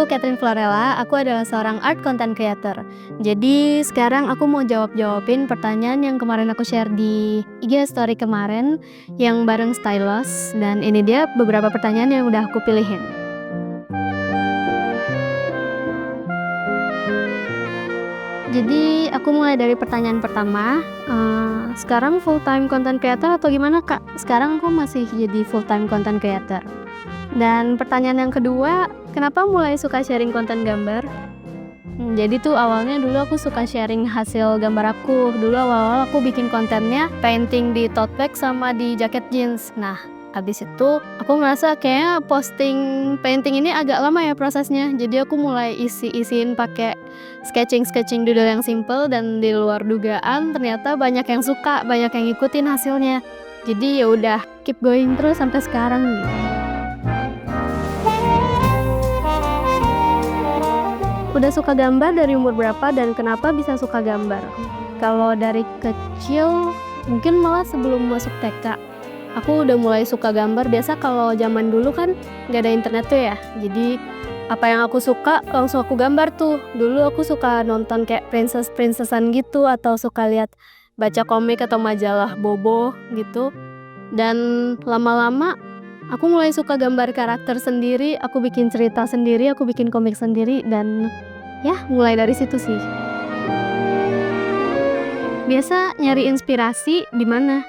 Catherine Florella, aku adalah seorang art content creator. Jadi sekarang aku mau jawabin pertanyaan yang kemarin aku share di IG story kemarin yang bareng Stylos, dan ini dia beberapa pertanyaan yang udah aku pilihin. Jadi aku mulai dari pertanyaan pertama, sekarang full time content creator atau gimana Kak? Sekarang aku masih jadi full time content creator. Dan pertanyaan yang kedua, kenapa mulai suka sharing konten gambar? Jadi tuh awalnya dulu aku suka sharing hasil gambar aku. Dulu awal-awal aku bikin kontennya painting di tote bag sama di jaket jeans. Nah, abis itu aku merasa kayaknya posting painting ini agak lama ya prosesnya. Jadi aku mulai isiin pakai sketching doodle yang simple, dan di luar dugaan ternyata banyak yang suka, banyak yang ngikutin hasilnya. Jadi ya udah keep going terus sampai sekarang gitu. Udah suka gambar dari umur berapa dan kenapa bisa suka gambar? Kalau dari kecil, mungkin malah sebelum masuk TK, aku udah mulai suka gambar. Biasa kalau zaman dulu kan nggak ada internet tuh ya, jadi apa yang aku suka langsung aku gambar tuh. Dulu aku suka nonton kayak princess-princessan gitu, atau suka lihat baca komik atau majalah Bobo gitu. Dan lama-lama aku mulai suka gambar karakter sendiri, aku bikin cerita sendiri, aku bikin komik sendiri, dan ya mulai dari situ sih. Biasa nyari inspirasi di mana?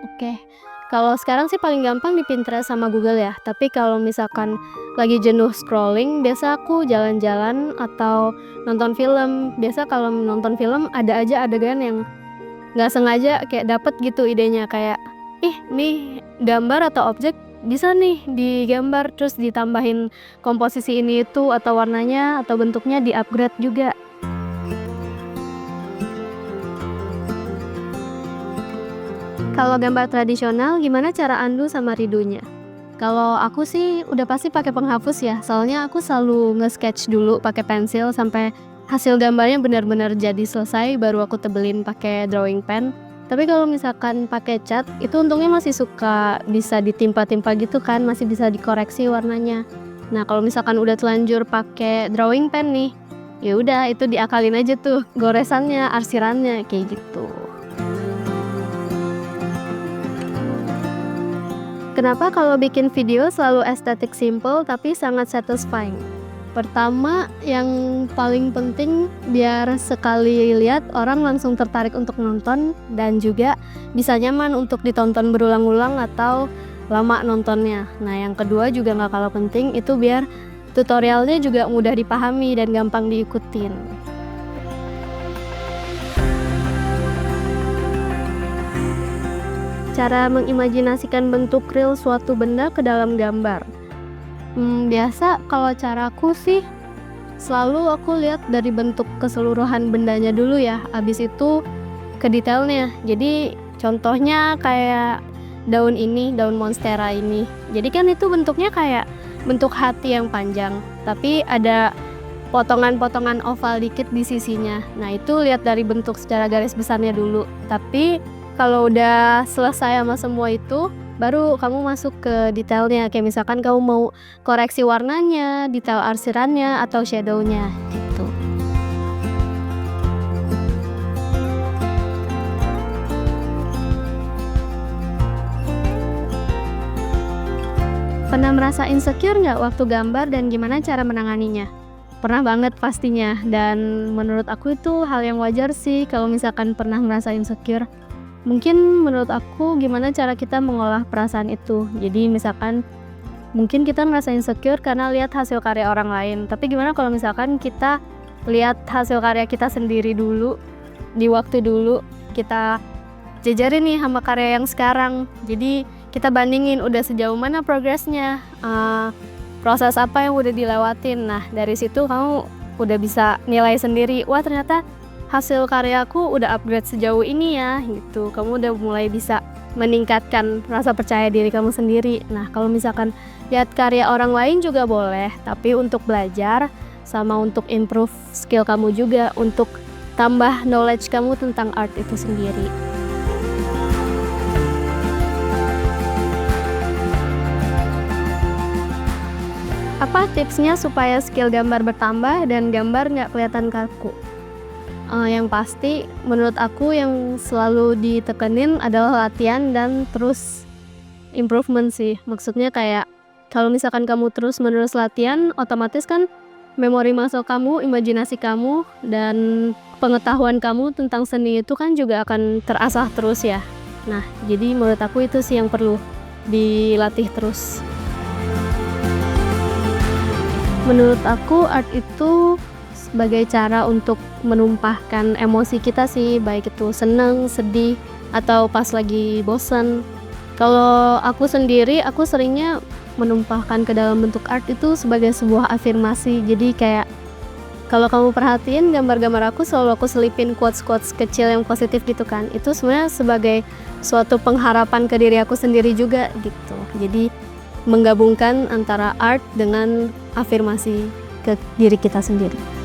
Oke. Kalau sekarang sih paling gampang di Pinterest sama Google ya. Tapi kalau misalkan lagi jenuh scrolling, biasa aku jalan-jalan atau nonton film. Biasa kalau nonton film ada aja adegan yang nggak sengaja kayak dapet gitu idenya, kayak nih gambar atau objek bisa nih digambar, terus ditambahin komposisi ini itu atau warnanya atau bentuknya di-upgrade juga. Kalau gambar tradisional, gimana cara undo sama redo-nya? Kalau aku sih udah pasti pakai penghapus ya, soalnya aku selalu nge-sketch dulu pakai pensil sampai hasil gambarnya benar-benar jadi selesai, baru aku tebelin pakai drawing pen. Tapi kalau misalkan pakai cat, itu untungnya masih suka bisa ditimpa-timpa gitu kan, masih bisa dikoreksi warnanya. Nah, kalau misalkan udah telanjur pakai drawing pen nih, ya udah itu diakalin aja tuh goresannya, arsirannya kayak gitu. Kenapa kalau bikin video selalu estetik simple tapi sangat satisfying? Pertama, yang paling penting biar sekali lihat orang langsung tertarik untuk nonton, dan juga bisa nyaman untuk ditonton berulang-ulang atau lama nontonnya. Nah, yang kedua juga gak kalah penting, itu biar tutorialnya juga mudah dipahami dan gampang diikutin. Cara mengimajinasikan bentuk real suatu benda ke dalam gambar. Biasa kalau caraku sih selalu aku lihat dari bentuk keseluruhan bendanya dulu ya, abis itu ke detailnya. Jadi contohnya kayak daun ini, daun monstera ini. Jadi kan itu bentuknya kayak bentuk hati yang panjang, tapi ada potongan-potongan oval dikit di sisinya. Nah, itu lihat dari bentuk secara garis besarnya dulu. Tapi kalau udah selesai sama semua itu, baru kamu masuk ke detailnya. Kayak misalkan kamu mau koreksi warnanya, detail arsirannya, atau shadow-nya gitu. Pernah merasa insecure nggak waktu gambar dan gimana cara menanganinya? Pernah banget pastinya, dan menurut aku itu hal yang wajar sih kalau misalkan pernah merasa insecure. Mungkin menurut aku gimana cara kita mengolah perasaan itu. Jadi misalkan mungkin kita merasa insecure karena lihat hasil karya orang lain. Tapi gimana kalau misalkan kita lihat hasil karya kita sendiri dulu, di waktu dulu kita jajarin nih sama karya yang sekarang. Jadi kita bandingin udah sejauh mana progresnya, proses apa yang udah dilewatin. Nah, dari situ kamu udah bisa nilai sendiri, wah ternyata hasil karyaku udah upgrade sejauh ini ya gitu. Kamu udah mulai bisa meningkatkan rasa percaya diri kamu sendiri. Nah, kalau misalkan lihat karya orang lain juga boleh, tapi untuk belajar sama untuk improve skill kamu juga, untuk tambah knowledge kamu tentang art itu sendiri. Apa tipsnya supaya skill gambar bertambah dan gambar nggak kelihatan kaku? Yang pasti menurut aku yang selalu ditekenin adalah latihan dan terus improvement sih. Maksudnya kayak kalau misalkan kamu terus-menerus latihan, otomatis kan memori muscle kamu, imajinasi kamu, dan pengetahuan kamu tentang seni itu kan juga akan terasah terus ya. Nah, jadi menurut aku itu sih yang perlu dilatih terus. Menurut aku art itu sebagai cara untuk menumpahkan emosi kita sih, baik itu seneng, sedih, atau pas lagi bosan. Kalau aku sendiri, aku seringnya menumpahkan ke dalam bentuk art itu sebagai sebuah afirmasi. Jadi kayak kalau kamu perhatiin gambar-gambar aku selalu aku selipin quotes-quotes kecil yang positif gitu kan. Itu sebenarnya sebagai suatu pengharapan ke diri aku sendiri juga gitu. Jadi menggabungkan antara art dengan afirmasi ke diri kita sendiri.